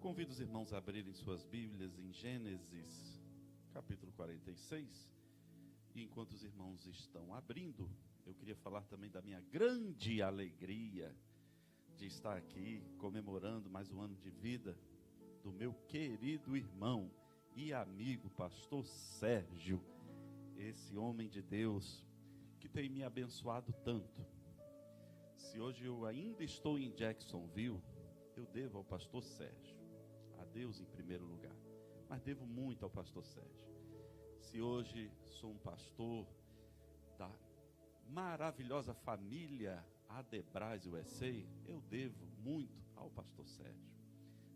Convido os irmãos a abrirem suas Bíblias em Gênesis, capítulo 46. E enquanto os irmãos estão abrindo, eu queria falar também da minha grande alegria de estar aqui comemorando mais um ano de vida do meu querido irmão e amigo, pastor Sérgio, esse homem de Deus que tem me abençoado tanto. Se hoje eu ainda estou em Jacksonville, eu devo ao pastor Sérgio, a Deus em primeiro lugar, mas devo muito ao pastor Sérgio. Se hoje sou um pastor da maravilhosa família Adebras USA, eu devo muito ao pastor Sérgio.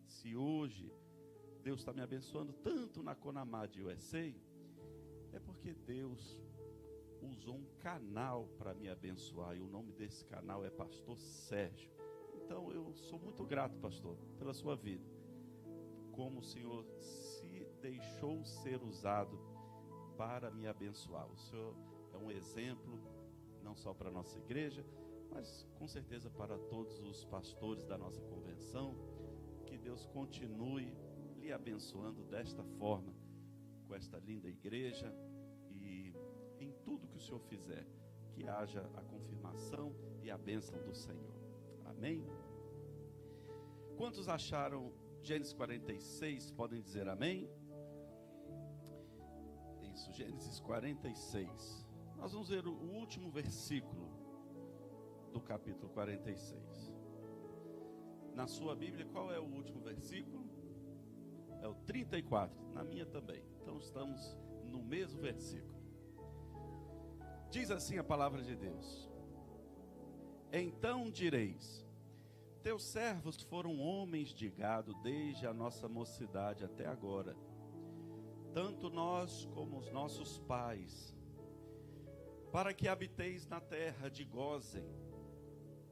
Se hoje Deus está me abençoando tanto na Conamad USA, é porque Deus usou um canal para me abençoar, e o nome desse canal é pastor Sérgio. Então eu sou muito grato, pastor, pela sua vida, como o Senhor se deixou ser usado para me abençoar. O Senhor é um exemplo, não só para a nossa igreja, mas com certeza para todos os pastores da nossa convenção. Que Deus continue lhe abençoando desta forma, com esta linda igreja, e em tudo que o Senhor fizer, que haja a confirmação e a bênção do Senhor. Amém? Quantos acharam Gênesis 46? Podem dizer amém? Isso, Gênesis 46. Nós vamos ver o último versículo do capítulo 46. Na sua Bíblia, qual é o último versículo? É o 34, na minha também. Então estamos no mesmo versículo. Diz assim a palavra de Deus: então direis: teus servos foram homens de gado desde a nossa mocidade até agora, tanto nós como os nossos pais, para que habiteis na terra de Gósen,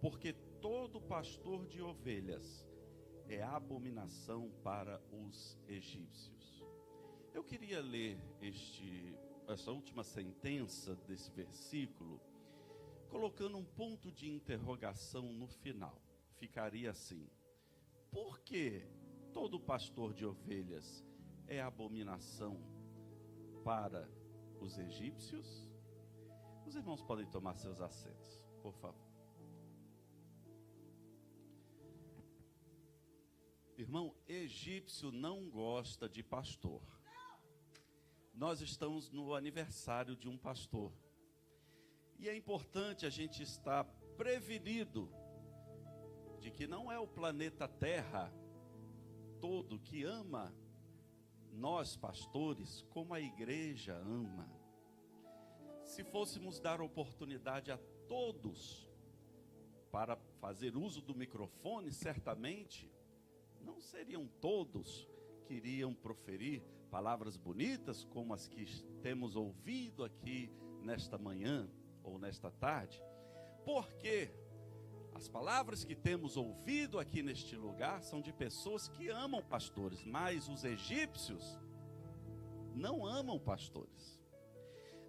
porque todo pastor de ovelhas é abominação para os egípcios. Eu queria ler essa última sentença desse versículo, colocando um ponto de interrogação no final. Ficaria assim: por que todo pastor de ovelhas é abominação para os egípcios? Os irmãos podem tomar seus assentos, por favor. Irmão, egípcio não gosta de pastor. Nós estamos no aniversário de um pastor, e é importante a gente estar prevenido de que não é o planeta Terra todo que ama nós pastores como a igreja ama. Se fôssemos dar oportunidade a todos para fazer uso do microfone, certamente não seriam todos que iriam proferir palavras bonitas como as que temos ouvido aqui nesta manhã ou nesta tarde, porque as palavras que temos ouvido aqui neste lugar são de pessoas que amam pastores, mas os egípcios não amam pastores.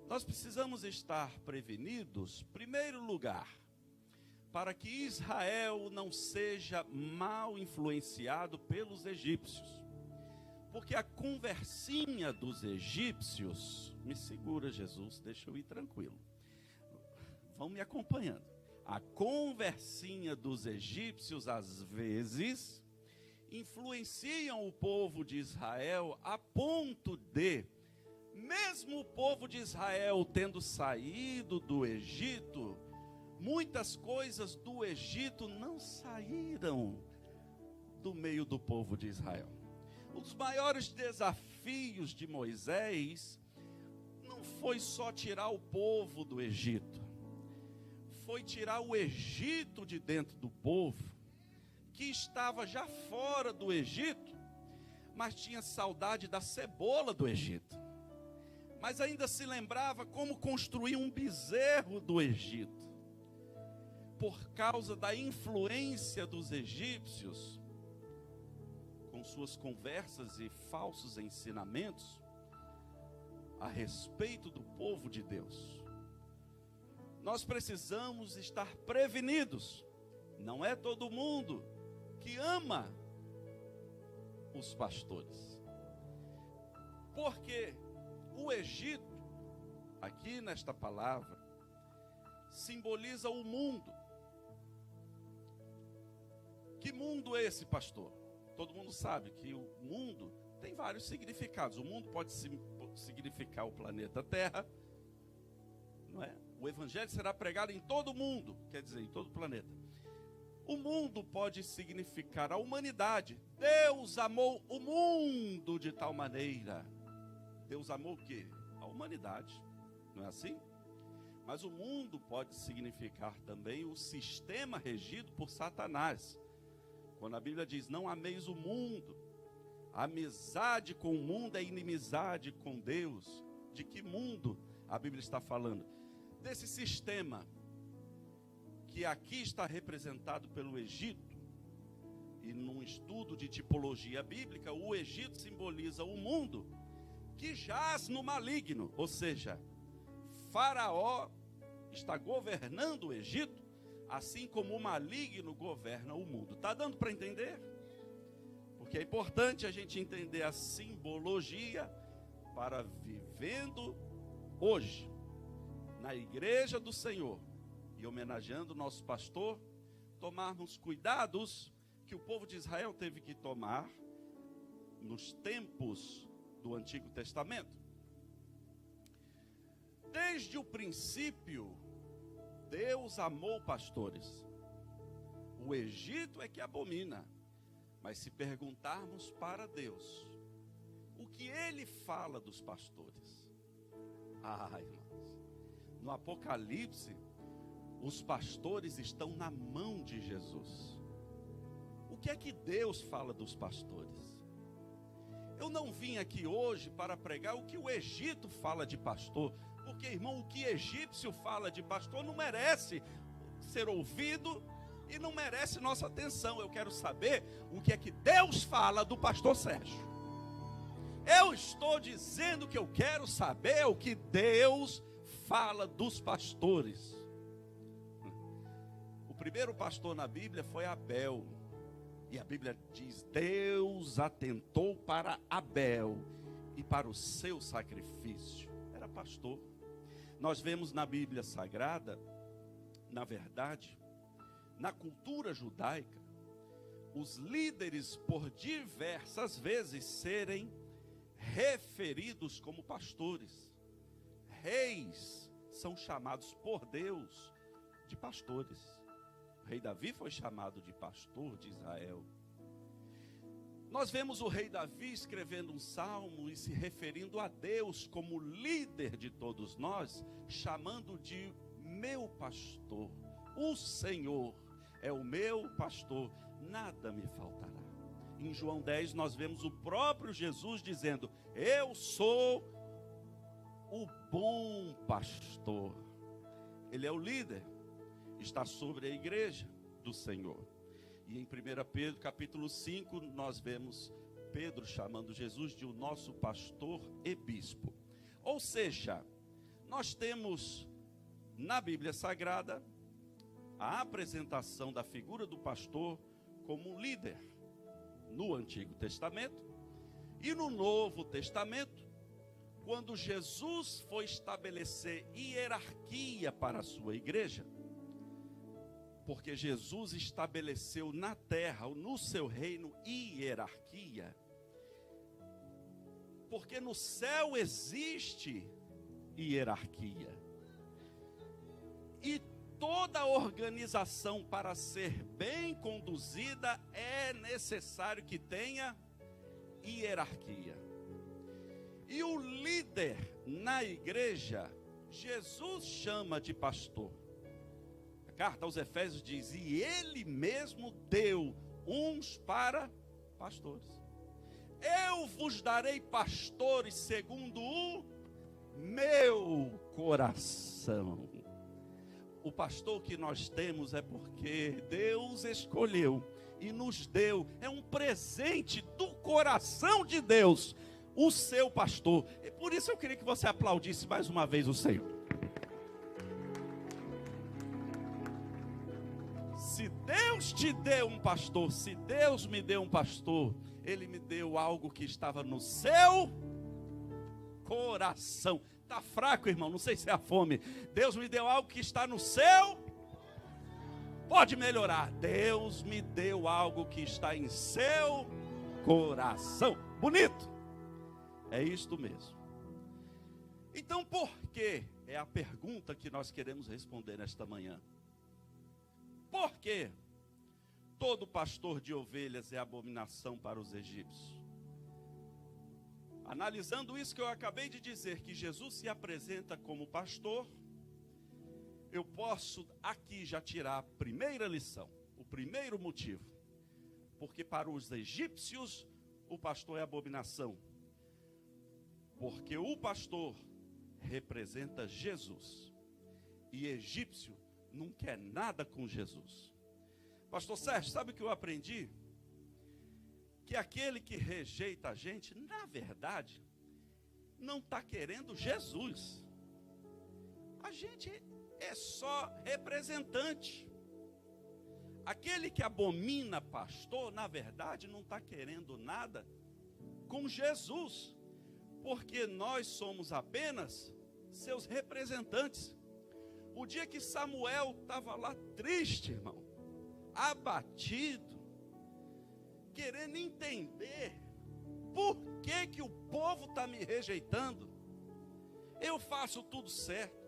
Nós precisamos estar prevenidos, em primeiro lugar, para que Israel não seja mal influenciado pelos egípcios. Porque a conversinha dos egípcios, me segura, Jesus, deixa eu ir tranquilo. Vão me acompanhando. A conversinha dos egípcios, às vezes, influenciam o povo de Israel a ponto de, mesmo o povo de Israel tendo saído do Egito, muitas coisas do Egito não saíram do meio do povo de Israel. Um dos maiores desafios de Moisés não foi só tirar o povo do Egito, foi tirar o Egito de dentro do povo, que estava já fora do Egito, mas tinha saudade da cebola do Egito, mas ainda se lembrava como construir um bezerro do Egito. Por causa da influência dos egípcios, com suas conversas e falsos ensinamentos a respeito do povo de Deus, nós precisamos estar prevenidos. Não é todo mundo que ama os pastores. Porque o Egito, aqui nesta palavra, simboliza o mundo. Que mundo é esse, pastor? Todo mundo sabe que o mundo tem vários significados. O mundo pode significar o planeta Terra, não é? O evangelho será pregado em todo o mundo, quer dizer, em todo o planeta. O mundo pode significar a humanidade. Deus amou o mundo de tal maneira. Deus amou o quê? A humanidade, não é assim? Mas o mundo pode significar também o sistema regido por Satanás. Quando a Bíblia diz, não ameis o mundo, a amizade com o mundo é inimizade com Deus. De que mundo a Bíblia está falando? Desse sistema que aqui está representado pelo Egito. E num estudo de tipologia bíblica, o Egito simboliza o mundo que jaz no maligno. Ou seja, Faraó está governando o Egito, assim como o maligno governa o mundo. Está dando para entender? Porque é importante a gente entender a simbologia para vivendo hoje, na igreja do Senhor, e homenageando o nosso pastor, tomarmos cuidados que o povo de Israel teve que tomar nos tempos do Antigo Testamento. Desde o princípio, Deus amou pastores. O Egito é que abomina. Mas se perguntarmos para Deus, o que Ele fala dos pastores? Irmãos, no Apocalipse, os pastores estão na mão de Jesus. O que é que Deus fala dos pastores? Eu não vim aqui hoje para pregar o que o Egito fala de pastor, porque, irmão, o que egípcio fala de pastor não merece ser ouvido e não merece nossa atenção. Eu quero saber o que é que Deus fala do pastor Sérgio. Eu estou dizendo que eu quero saber o que Deus fala dos pastores. O primeiro pastor na Bíblia foi Abel. E a Bíblia diz, Deus atentou para Abel e para o seu sacrifício. Era pastor. Nós vemos na Bíblia Sagrada, na verdade, na cultura judaica, os líderes por diversas vezes serem referidos como pastores. Reis são chamados por Deus de pastores. O rei Davi foi chamado de pastor de Israel. Nós vemos o rei Davi escrevendo um salmo e se referindo a Deus como líder de todos nós, chamando de meu pastor. O Senhor é o meu pastor, nada me faltará. Em João 10 nós vemos o próprio Jesus dizendo, eu sou o bom pastor. Ele é o líder, está sobre a igreja do Senhor. E em 1 Pedro capítulo 5 nós vemos Pedro chamando Jesus de o nosso pastor e bispo. Ou seja, nós temos na Bíblia Sagrada a apresentação da figura do pastor como um líder no Antigo Testamento. E no Novo Testamento, quando Jesus foi estabelecer hierarquia para a sua igreja, porque Jesus estabeleceu na terra, no seu reino, hierarquia. Porque no céu existe hierarquia. E toda organização, para ser bem conduzida, é necessário que tenha hierarquia. E o líder na igreja, Jesus chama de pastor. A carta aos Efésios diz, e ele mesmo deu uns para pastores. Eu vos darei pastores segundo o meu coração. O pastor que nós temos é porque Deus escolheu e nos deu, é um presente do coração de Deus, o seu pastor. E por isso eu queria que você aplaudisse mais uma vez o Senhor. Se Deus te deu um pastor, se Deus me deu um pastor, Ele me deu algo que estava no seu coração. Está fraco, irmão, não sei se é a fome. Deus me deu algo que está no seu. Pode melhorar. Deus me deu algo que está em seu coração. Bonito. É isto mesmo. Então, por que? É a pergunta que nós queremos responder nesta manhã. Por que todo pastor de ovelhas é abominação para os egípcios? Analisando isso que eu acabei de dizer, que Jesus se apresenta como pastor, eu posso aqui já tirar a primeira lição, o primeiro motivo. Porque para os egípcios, o pastor é abominação. Porque o pastor representa Jesus. E egípcio não quer nada com Jesus. Pastor Sérgio, sabe o que eu aprendi? Que aquele que rejeita a gente, na verdade, não está querendo Jesus. A gente é só representante. Aquele que abomina pastor, na verdade, não está querendo nada com Jesus. Porque nós somos apenas seus representantes. O dia que Samuel estava lá triste, irmão, abatido, querendo entender por que o povo está me rejeitando. Eu faço tudo certo.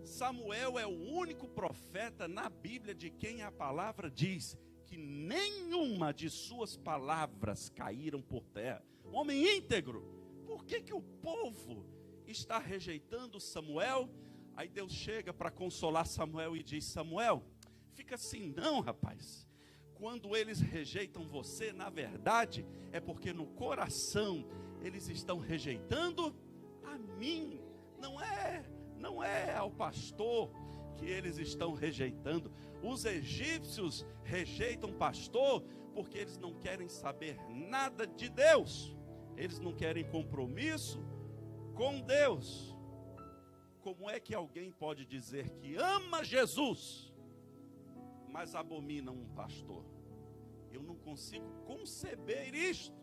Samuel é o único profeta na Bíblia de quem a palavra diz que nenhuma de suas palavras caíram por terra. Homem íntegro. Por que o povo está rejeitando Samuel? Aí Deus chega para consolar Samuel e diz: Samuel, fica assim não, rapaz. Quando eles rejeitam você, na verdade, é porque no coração eles estão rejeitando a mim. Não é ao pastor que eles estão rejeitando. Os egípcios rejeitam pastor porque eles não querem saber nada de Deus. Eles não querem compromisso com Deus. Como é que alguém pode dizer que ama Jesus, mas abomina um pastor? Eu não consigo conceber isto.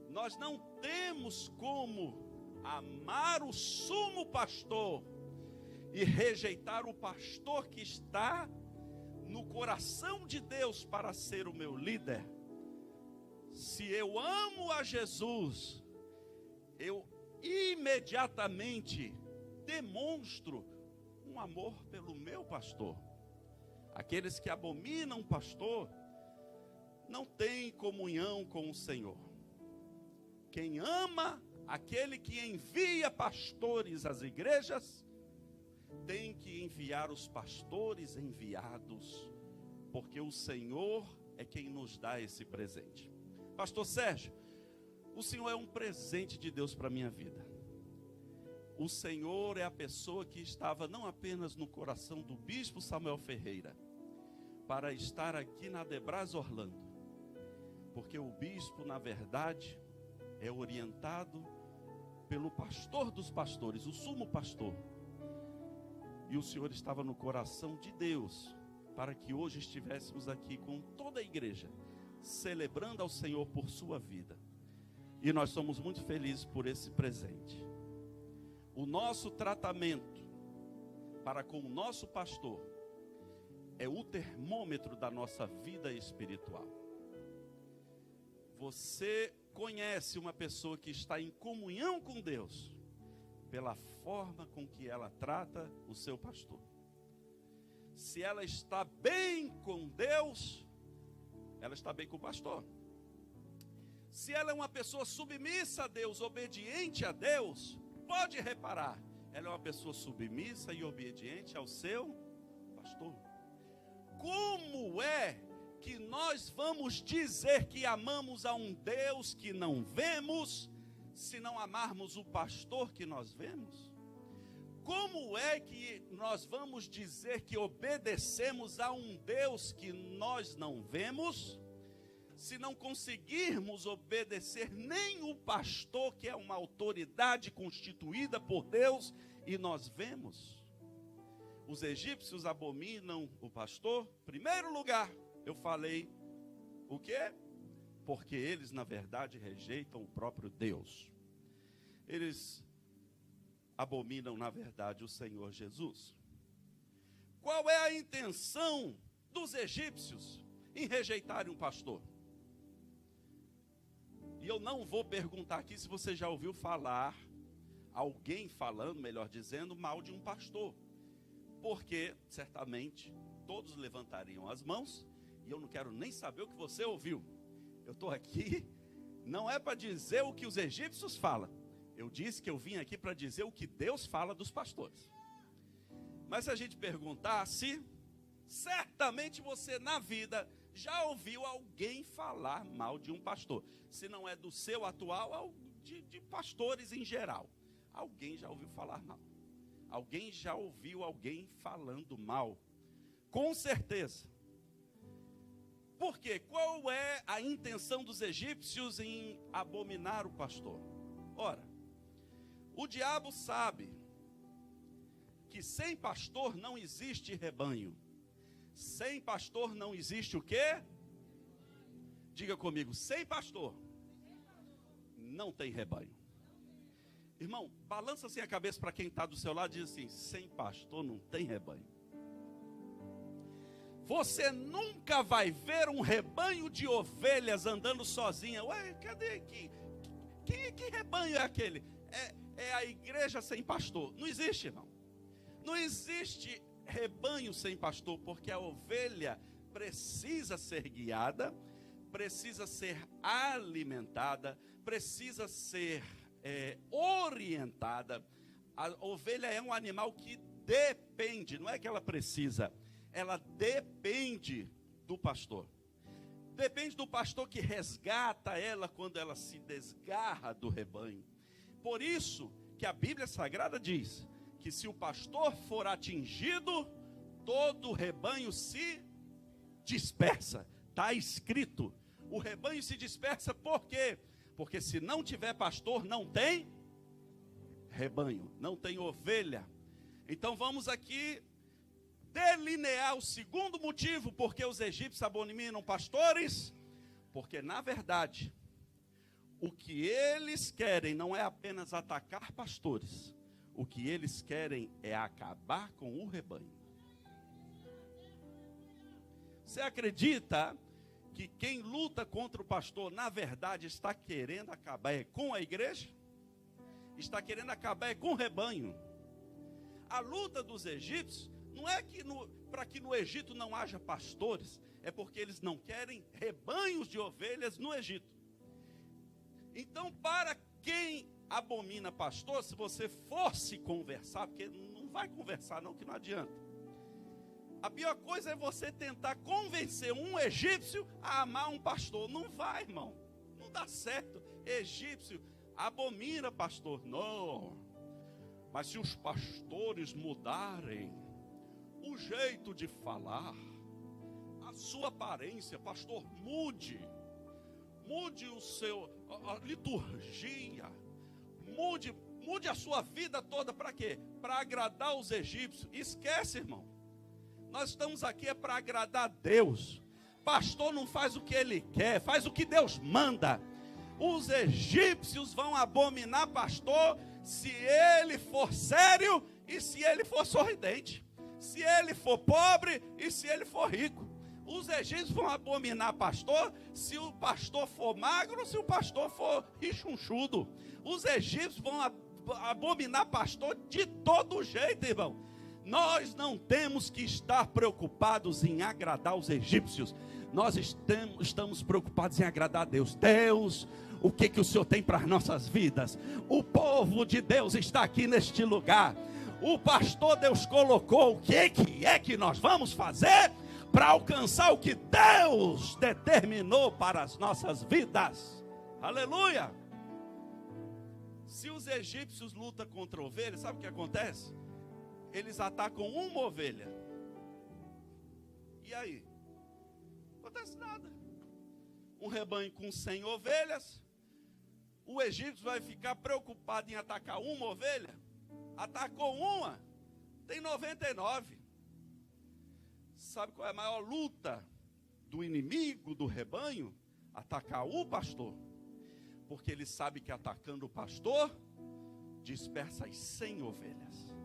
Nós não temos como amar o sumo pastor e rejeitar o pastor que está no coração de Deus para ser o meu líder. Se eu amo a Jesus, eu imediatamente demonstro um amor pelo meu pastor. Aqueles que abominam o pastor não têm comunhão com o Senhor. Quem ama aquele que envia pastores às igrejas, tem que enviar os pastores enviados, porque o Senhor é quem nos dá esse presente. Pastor Sérgio, o Senhor é um presente de Deus para a minha vida. O Senhor é a pessoa que estava não apenas no coração do bispo Samuel Ferreira, para estar aqui na Debras Orlando, porque o bispo, na verdade, é orientado pelo pastor dos pastores, o sumo pastor. E o Senhor estava no coração de Deus, para que hoje estivéssemos aqui com toda a igreja, celebrando ao Senhor por sua vida. E nós somos muito felizes por esse presente. O nosso tratamento para com o nosso pastor é o termômetro da nossa vida espiritual. Você conhece uma pessoa que está em comunhão com Deus pela forma com que ela trata o seu pastor. Se ela está bem com Deus, ela está bem com o pastor. Se ela é uma pessoa submissa a Deus, obediente a Deus, pode reparar, ela é uma pessoa submissa e obediente ao seu pastor. Como é que nós vamos dizer que amamos a um Deus que não vemos, se não amarmos o pastor que nós vemos? Como é que nós vamos dizer que obedecemos a um Deus que nós não vemos, se não conseguirmos obedecer nem o pastor, que é uma autoridade constituída por Deus, e nós vemos? Os egípcios abominam o pastor. Primeiro lugar, eu falei, o quê? porque eles, na verdade, rejeitam o próprio Deus. Eles abominam, na verdade, o Senhor Jesus. Qual é a intenção dos egípcios em rejeitarem um pastor? E eu não vou perguntar aqui se você já ouviu falar, alguém falando, melhor dizendo, mal de um pastor. Porque, certamente, todos levantariam as mãos, e eu não quero nem saber o que você ouviu. Eu estou aqui, não é para dizer o que os egípcios falam. Eu disse que eu vim aqui para dizer o que Deus fala dos pastores. Mas se a gente perguntasse, certamente você na vida já ouviu alguém falar mal de um pastor. Se não é do seu atual, de pastores em geral. Alguém já ouviu falar mal. Alguém já ouviu alguém falando mal. Com certeza. Por quê? Qual é a intenção dos egípcios em abominar o pastor? Ora, o diabo sabe que sem pastor não existe rebanho. Sem pastor não existe o quê? Diga comigo, sem pastor não tem rebanho. Irmão, balança assim a cabeça para quem está do seu lado e diz assim, sem pastor não tem rebanho. Você nunca vai ver um rebanho de ovelhas andando sozinha. Ué, cadê aqui? Que rebanho é aquele? É a igreja sem pastor. Não existe, irmão. Não existe rebanho sem pastor, porque a ovelha precisa ser guiada, precisa ser alimentada, precisa ser orientada. A ovelha é um animal que depende, não é que ela precisa, ela depende do pastor. Depende do pastor que resgata ela quando ela se desgarra do rebanho. Por isso que a Bíblia Sagrada diz que se o pastor for atingido, todo o rebanho se dispersa. Está escrito. O rebanho se dispersa por quê? Porque se não tiver pastor, não tem rebanho, não tem ovelha. Então vamos aqui delinear o segundo motivo porque os egípcios abominam pastores. Porque na verdade, o que eles querem não é apenas atacar pastores. O que eles querem é acabar com o rebanho. Você acredita que quem luta contra o pastor, na verdade, está querendo acabar com a igreja? Está querendo acabar com o rebanho. A luta dos egípcios não é que para que no Egito não haja pastores, é porque eles não querem rebanhos de ovelhas no Egito. Então, para quem abomina pastor, se você fosse conversar, porque não vai conversar não, que não adianta. A pior coisa é você tentar convencer um egípcio a amar um pastor. Não vai, irmão. Não dá certo. Egípcio abomina pastor. Não. Mas se os pastores mudarem o jeito de falar, a sua aparência, pastor, mude a liturgia, mude a sua vida toda, para quê? Para agradar os egípcios. Esquece, irmão, nós estamos aqui para agradar a Deus. Pastor não faz o que ele quer, faz o que Deus manda. Os egípcios vão abominar pastor se ele for sério e se ele for sorridente, se ele for pobre e se ele for rico. Os egípcios vão abominar pastor se o pastor for magro ou se o pastor for rechonchudo. Os egípcios vão abominar pastor de todo jeito, irmão. Nós não temos que estar preocupados em agradar os egípcios. Nós estamos preocupados em agradar a Deus. Deus, o que o Senhor tem para as nossas vidas? O povo de Deus está aqui neste lugar. O pastor Deus colocou. O que é que nós vamos fazer para alcançar o que Deus determinou para as nossas vidas? Aleluia! Se os egípcios lutam contra ovelhas, sabe o que acontece? Eles atacam uma ovelha. E aí? Não acontece nada. Um rebanho com 100 ovelhas. O egípcio vai ficar preocupado em atacar uma ovelha? Atacou uma, tem 99. Sabe qual é a maior luta do inimigo do rebanho? atacar o pastor, porque ele sabe que atacando o pastor, dispersa as 100 ovelhas.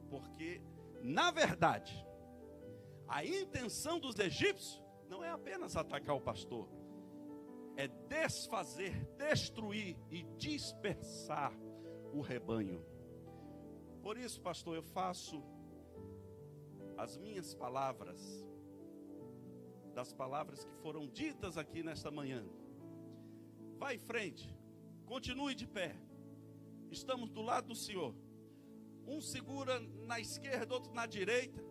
Porque, na verdade, a intenção dos egípcios não é apenas atacar o pastor, é desfazer, destruir e dispersar o rebanho. Por isso, pastor, eu faço as minhas palavras, das palavras que foram ditas aqui nesta manhã. Vá em frente, continue de pé. Estamos do lado do Senhor. Um segura na esquerda, outro na direita.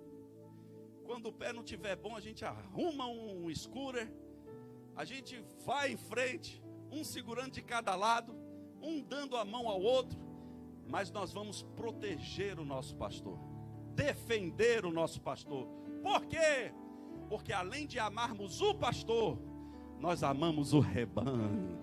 Quando o pé não estiver bom, a gente arruma um scooter. A gente vai em frente, um segurando de cada lado, um dando a mão ao outro. Mas nós vamos proteger o nosso pastor, defender o nosso pastor. Por quê? Porque além de amarmos o pastor, nós amamos o rebanho.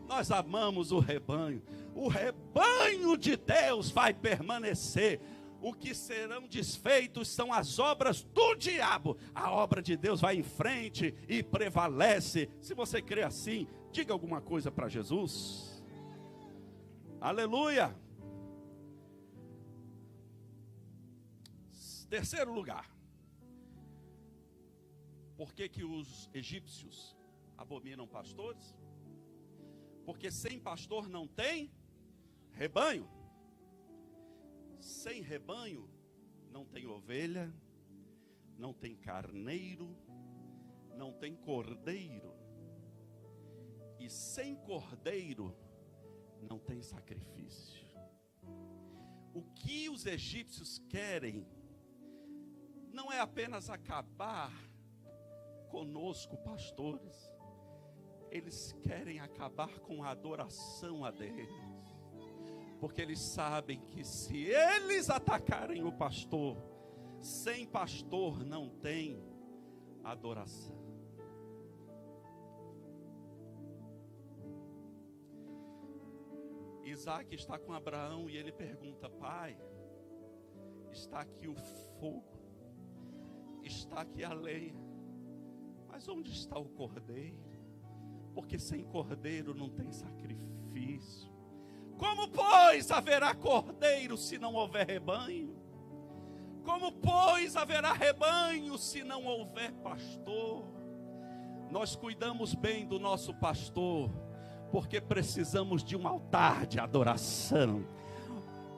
Nós amamos o rebanho. O rebanho de Deus vai permanecer. O que serão desfeitos são as obras do diabo. A obra de Deus vai em frente e prevalece. Se você crê assim, diga alguma coisa para Jesus. Aleluia. Terceiro lugar. Por que que os egípcios abominam pastores? Porque sem pastor não tem rebanho. Sem rebanho não tem ovelha, não tem carneiro, não tem cordeiro. E sem cordeiro não tem sacrifício. O que os egípcios querem não é apenas acabar conosco, pastores. Eles querem acabar com a adoração a Deus. Porque eles sabem que se eles atacarem o pastor, sem pastor não tem adoração. Isaac está com Abraão e ele pergunta: pai, está aqui o fogo, está aqui a lenha, mas onde está o cordeiro? Porque sem cordeiro não tem sacrifício. Como, pois, haverá cordeiro se não houver rebanho? Como, pois, haverá rebanho se não houver pastor? Nós cuidamos bem do nosso pastor, porque precisamos de um altar de adoração.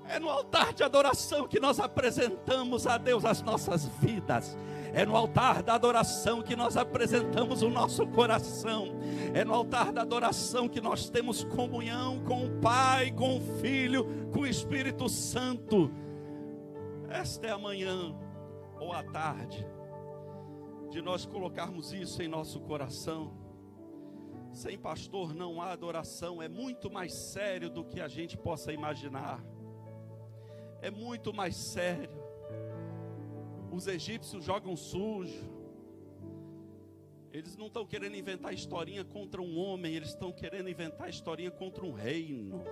É no altar de adoração que nós apresentamos a Deus as nossas vidas. É no altar da adoração que nós apresentamos o nosso coração. É no altar da adoração que nós temos comunhão com o Pai, com o Filho, com o Espírito Santo. Esta é a manhã ou a tarde de nós colocarmos isso em nosso coração. Sem pastor não há adoração. É muito mais sério do que a gente possa imaginar. É muito mais sério. Os egípcios jogam sujo. Eles não estão querendo inventar historinha contra um homem, eles estão querendo inventar historinha contra um reino.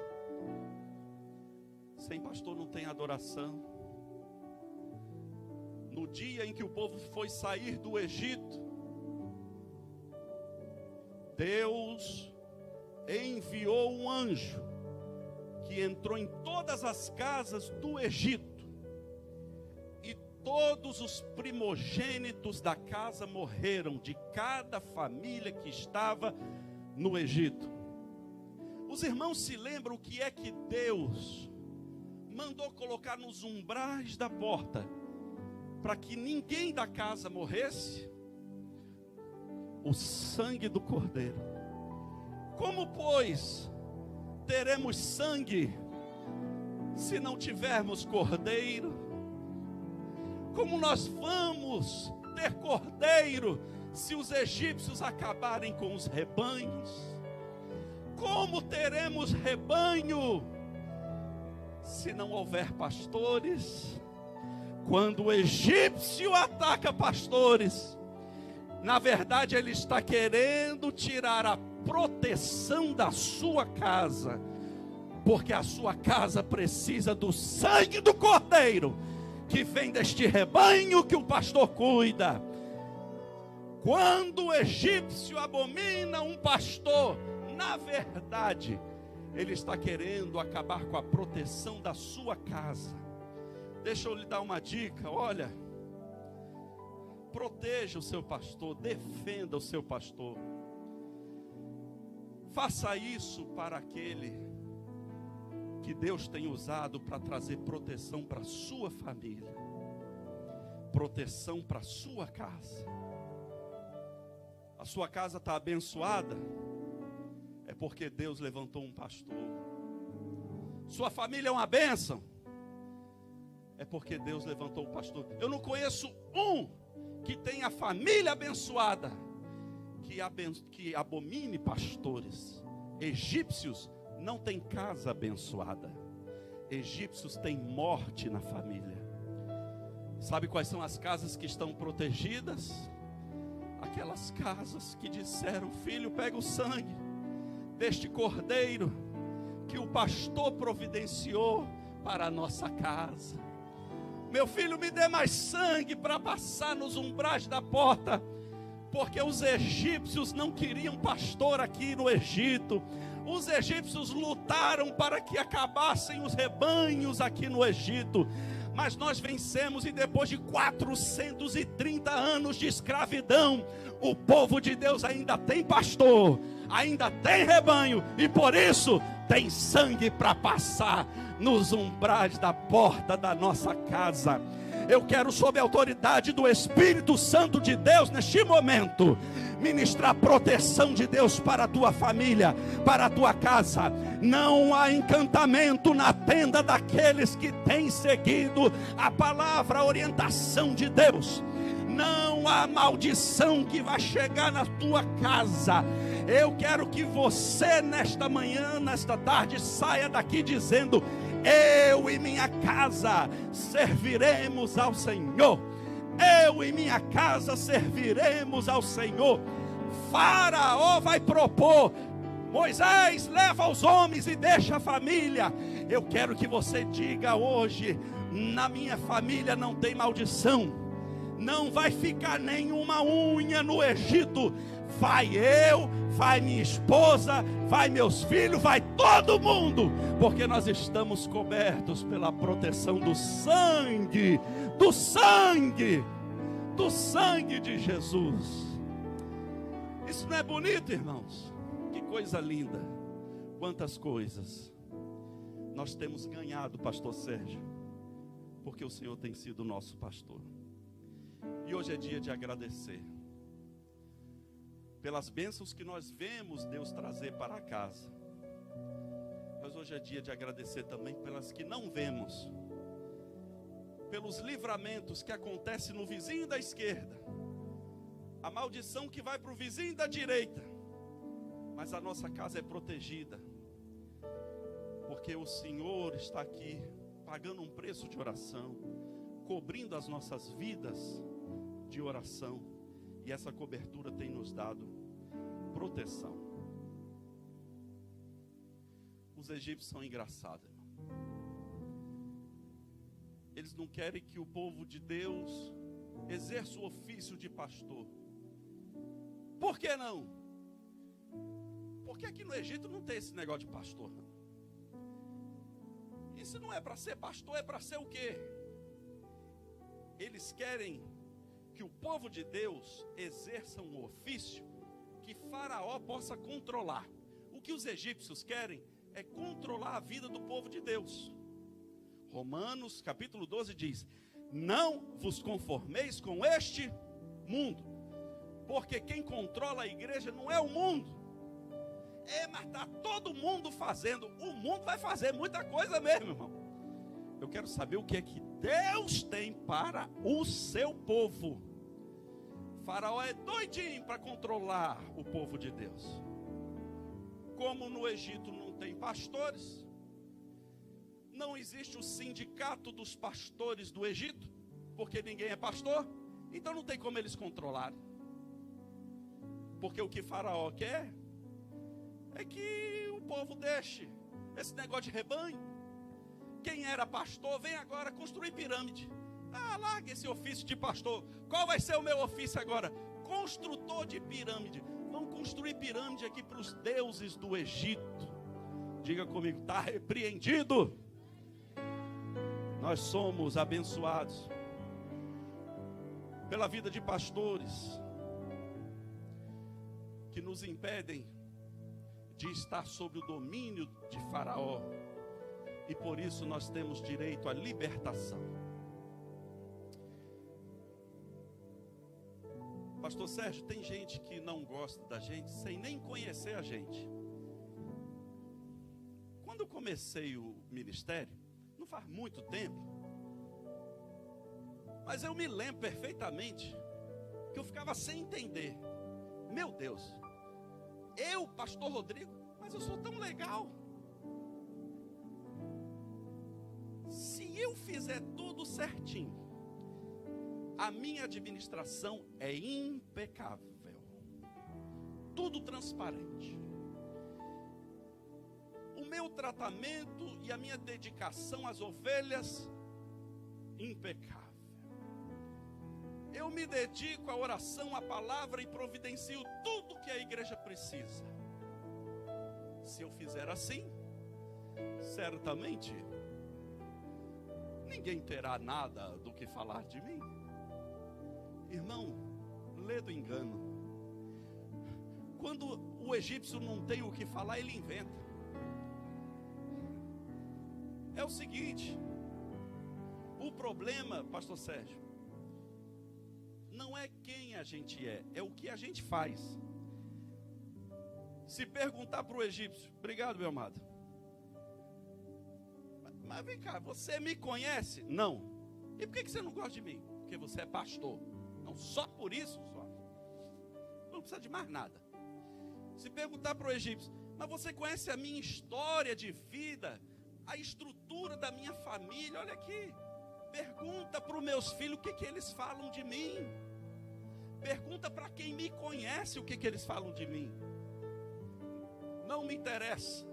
Sem pastor não tem adoração. No dia em que o povo foi sair do Egito, Deus enviou um anjo que entrou em todas as casas do Egito. Todos os primogênitos da casa morreram, de cada família que estava no Egito. Os irmãos se lembram o que é que Deus mandou colocar nos umbrais da porta, para que ninguém da casa morresse? O sangue do cordeiro. Como, pois, teremos sangue se não tivermos cordeiro? Como nós vamos ter cordeiro se os egípcios acabarem com os rebanhos? Como teremos rebanho se não houver pastores? Quando o egípcio ataca pastores, na verdade ele está querendo tirar a proteção da sua casa, porque a sua casa precisa do sangue do cordeiro, que vem deste rebanho que o pastor cuida. Quando o egípcio abomina um pastor, na verdade, ele está querendo acabar com a proteção da sua casa. Deixa eu lhe dar uma dica, olha, proteja o seu pastor, defenda o seu pastor. Faça isso para aquele que Deus tem usado para trazer proteção para a sua família, proteção para a sua casa. A sua casa está abençoada, é porque Deus levantou um pastor. Sua família é uma bênção, é porque Deus levantou um pastor. Eu não conheço um que tenha a família abençoada que abomine pastores. Egípcios não têm casa abençoada. Egípcios têm morte na família. Sabe quais são as casas que estão protegidas? Aquelas casas que disseram: filho, pega o sangue deste cordeiro que o pastor providenciou para a nossa casa. Meu filho, me dê mais sangue para passar nos umbrais da porta, porque os egípcios não queriam pastor aqui no Egito. Os egípcios lutaram para que acabassem os rebanhos aqui no Egito, mas nós vencemos, e depois de 430 anos de escravidão, o povo de Deus ainda tem pastor, ainda tem rebanho, e por isso tem sangue para passar nos umbrais da porta da nossa casa. Eu quero, sob a autoridade do Espírito Santo de Deus, neste momento, ministrar proteção de Deus para a tua família, para a tua casa. Não há encantamento na tenda daqueles que têm seguido a palavra, a orientação de Deus. Não há maldição que vai chegar na tua casa. Eu quero que você, nesta manhã, nesta tarde, saia daqui dizendo: eu e minha casa serviremos ao Senhor. Eu e minha casa serviremos ao Senhor. Faraó vai propor: Moisés, leva os homens e deixa a família. Eu quero que você diga hoje: na minha família não tem maldição, não vai ficar nenhuma unha no Egito. Vai eu, vai minha esposa, vai meus filhos, vai todo mundo, porque nós estamos cobertos pela proteção do sangue, do sangue, do sangue de Jesus. Isso não é bonito, irmãos? Que coisa linda. Quantas coisas nós temos ganhado, pastor Sérgio, porque o Senhor tem sido o nosso pastor. E hoje é dia de agradecer pelas bênçãos que nós vemos Deus trazer para a casa. Mas hoje é dia de agradecer também pelas que não vemos, pelos livramentos que acontecem no vizinho da esquerda, a maldição que vai para o vizinho da direita, mas a nossa casa é protegida, porque o Senhor está aqui pagando um preço de oração, cobrindo as nossas vidas de oração, e essa cobertura tem nos dado proteção. Os egípcios são engraçados, irmão. Eles não querem que o povo de Deus exerça o ofício de pastor. Por que não? Porque aqui no Egito não tem esse negócio de pastor, não. Isso não é para ser pastor, é para ser o quê? Eles querem que o povo de Deus exerça um ofício que Faraó possa controlar. O que os egípcios querem é controlar a vida do povo de Deus. Romanos capítulo 12 diz: não vos conformeis com este mundo, porque quem controla a igreja não é o mundo. Mas está todo mundo fazendo. O mundo vai fazer muita coisa mesmo, irmão. Eu quero saber o que é que Deus tem para o seu povo. Faraó é doidinho para controlar o povo de Deus. Como no Egito não tem pastores, não existe o sindicato dos pastores do Egito, porque ninguém é pastor, então não tem como eles controlarem. Porque o que Faraó quer é que o povo deixe esse negócio de rebanho. Quem era pastor vem agora construir pirâmide. Larga esse ofício de pastor. Qual vai ser o meu ofício agora? construtor de pirâmide. Vão construir pirâmide aqui para os deuses do Egito. Diga comigo, está repreendido. Nós somos abençoados pela vida de pastores que nos impedem de estar sob o domínio de Faraó, e por isso nós temos direito à libertação. Pastor Sérgio, tem gente que não gosta da gente sem nem conhecer a gente. Quando eu comecei o ministério, não faz muito tempo, mas eu me lembro perfeitamente que eu ficava sem entender. Meu Deus, eu, pastor Rodrigo, mas eu sou tão legal. Se eu fizer tudo certinho, a minha administração é impecável, tudo transparente. O meu tratamento e a minha dedicação às ovelhas, impecável. Eu me dedico à oração, à palavra e providencio tudo que a igreja precisa. Se eu fizer assim, certamente ninguém terá nada do que falar de mim. Irmão, lê do engano. Quando o egípcio não tem o que falar, ele inventa. É o seguinte, o problema, pastor Sérgio, não é quem a gente é o que a gente faz. Se perguntar para o egípcio, obrigado, meu amado, mas vem cá, você me conhece? Não. E por que você não gosta de mim? Porque você é pastor. Não, só por isso, só. Não precisa de mais nada. Se perguntar para o egípcio, mas você conhece a minha história de vida, a estrutura da minha família? Olha aqui, pergunta para os meus filhos o que eles falam de mim. Pergunta para quem me conhece o que eles falam de mim. Não me interessa.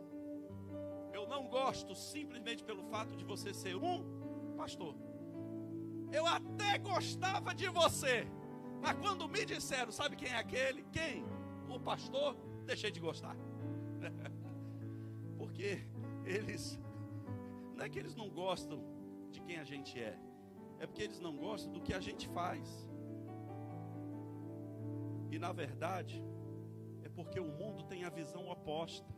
Eu não gosto simplesmente pelo fato de você ser um pastor. Eu até gostava de você, mas quando me disseram, sabe quem é aquele? Quem? O pastor, deixei de gostar. Porque eles, não é que eles não gostam de quem a gente é porque eles não gostam do que a gente faz. E na verdade, é porque o mundo tem a visão oposta.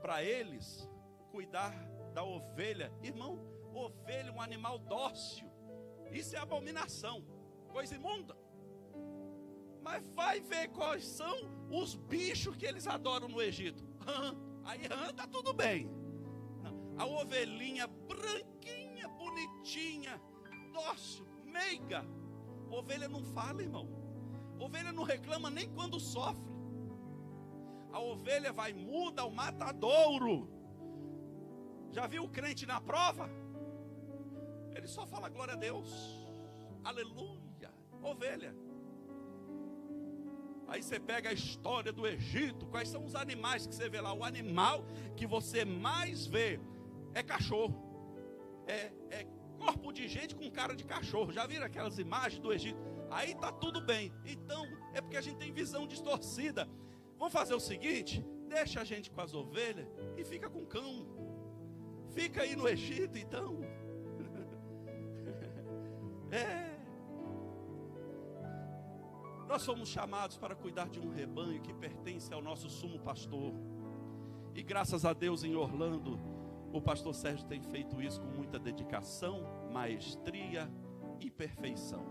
Para eles, cuidar da ovelha, irmão, ovelha é um animal dócil, isso é abominação, coisa imunda. Mas vai ver quais são os bichos que eles adoram no Egito. Aí tá tudo bem. A ovelhinha branquinha, bonitinha, dócil, meiga. Ovelha não fala, irmão. Ovelha não reclama nem quando sofre. A ovelha vai muda ao matadouro. Já viu o crente na prova? Ele só fala glória a Deus, aleluia, ovelha. Aí você pega a história do Egito. Quais são os animais que você vê lá? O animal que você mais vê é cachorro. É corpo de gente com cara de cachorro. Já viram aquelas imagens do Egito? Aí tá tudo bem. Então, é porque a gente tem visão distorcida. Vamos fazer o seguinte: deixa a gente com as ovelhas e fica com o cão. Fica aí no Egito, então. Nós somos chamados para cuidar de um rebanho que pertence ao nosso sumo pastor. E graças a Deus, em Orlando, o pastor Sérgio tem feito isso com muita dedicação, maestria e perfeição.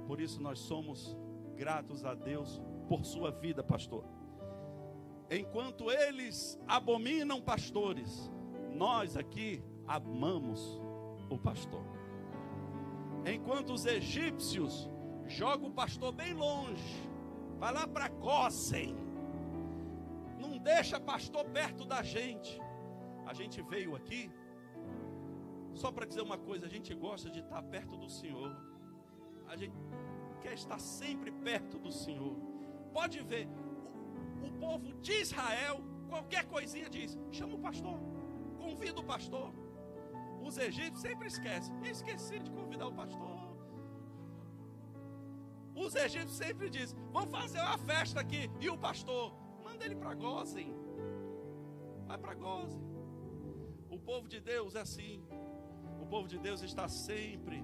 Por isso nós somos gratos a Deus por sua vida, pastor. Enquanto eles abominam pastores, nós aqui amamos o pastor. Enquanto os egípcios jogam o pastor bem longe, vai lá para Gósen, não deixa pastor perto da gente. A gente veio aqui só para dizer uma coisa: a gente gosta de estar perto do Senhor. A gente quer estar sempre perto do Senhor. Pode ver, o povo de Israel, qualquer coisinha diz: chama o pastor, convida o pastor. Os egípcios sempre esquecem. Esqueci de convidar o pastor. Os egípcios sempre dizem: vamos fazer uma festa aqui. E o pastor, manda ele para Gósen. Vai para Gósen. O povo de Deus é assim. O povo de Deus está sempre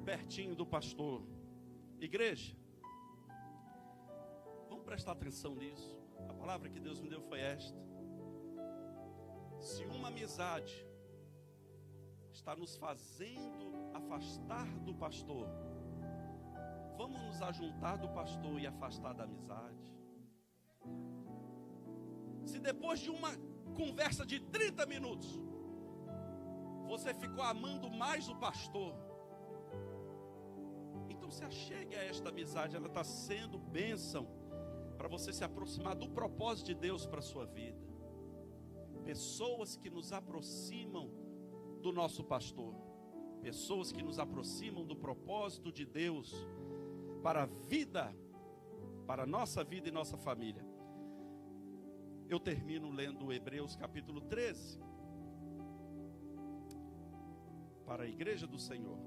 pertinho do pastor. Igreja, vamos prestar atenção nisso. A palavra que Deus me deu foi esta: se uma amizade está nos fazendo afastar do pastor, vamos nos ajuntar do pastor e afastar da amizade. Se depois de uma conversa de 30 minutos, você ficou amando mais o pastor, então se achegue a esta amizade. Ela está sendo bênção para você se aproximar do propósito de Deus para a sua vida. Pessoas que nos aproximam do nosso pastor, pessoas que nos aproximam do propósito de Deus para a vida, para a nossa vida e nossa família. Eu termino lendo Hebreus capítulo 13 para a igreja do Senhor,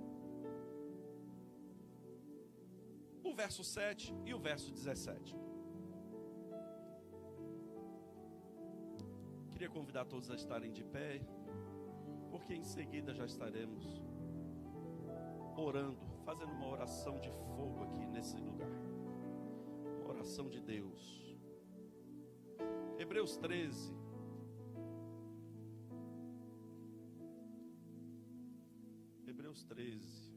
o verso 7 e o verso 17. Queria convidar todos a estarem de pé, porque em seguida já estaremos orando, fazendo uma oração de fogo aqui nesse lugar. Uma oração de Deus. Hebreus 13. Hebreus 13.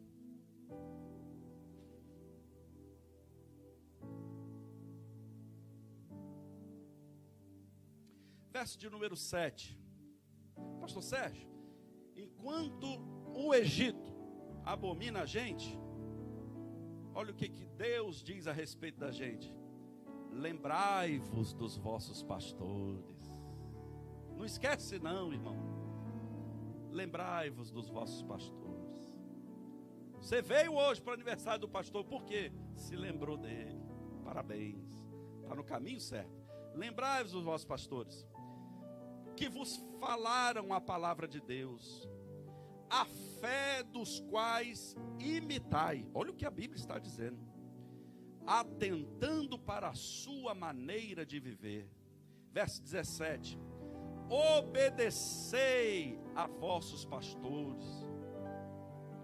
Verso de número 7. Pastor Sérgio, enquanto o Egito abomina a gente, olha o que Deus diz a respeito da gente: lembrai-vos dos vossos pastores. Não esquece não, irmão. Lembrai-vos dos vossos pastores. Você veio hoje para o aniversário do pastor, por quê? Se lembrou dele. Parabéns, está no caminho certo. Lembrai-vos dos vossos pastores, que vos falaram a palavra de Deus, a fé dos quais imitai. Olha o que a Bíblia está dizendo: atentando para a sua maneira de viver. Verso 17: obedecei a vossos pastores.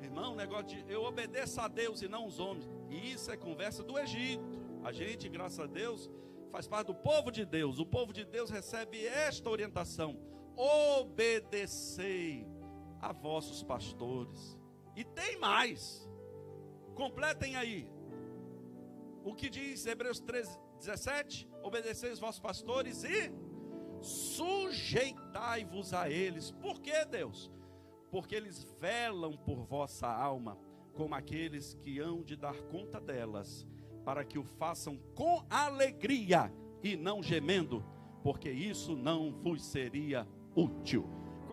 Irmão, o negócio de eu obedeço a Deus e não os homens, isso é conversa do Egito. A gente, graças a Deus, faz parte do povo de Deus. O povo de Deus recebe esta orientação: obedecei a vossos pastores. E tem mais, completem aí o que diz Hebreus 13, 17: obedecei os vossos pastores e sujeitai-vos a eles. Por que, Deus? Porque eles velam por vossa alma, como aqueles que hão de dar conta delas, para que o façam com alegria e não gemendo, porque isso não vos seria útil.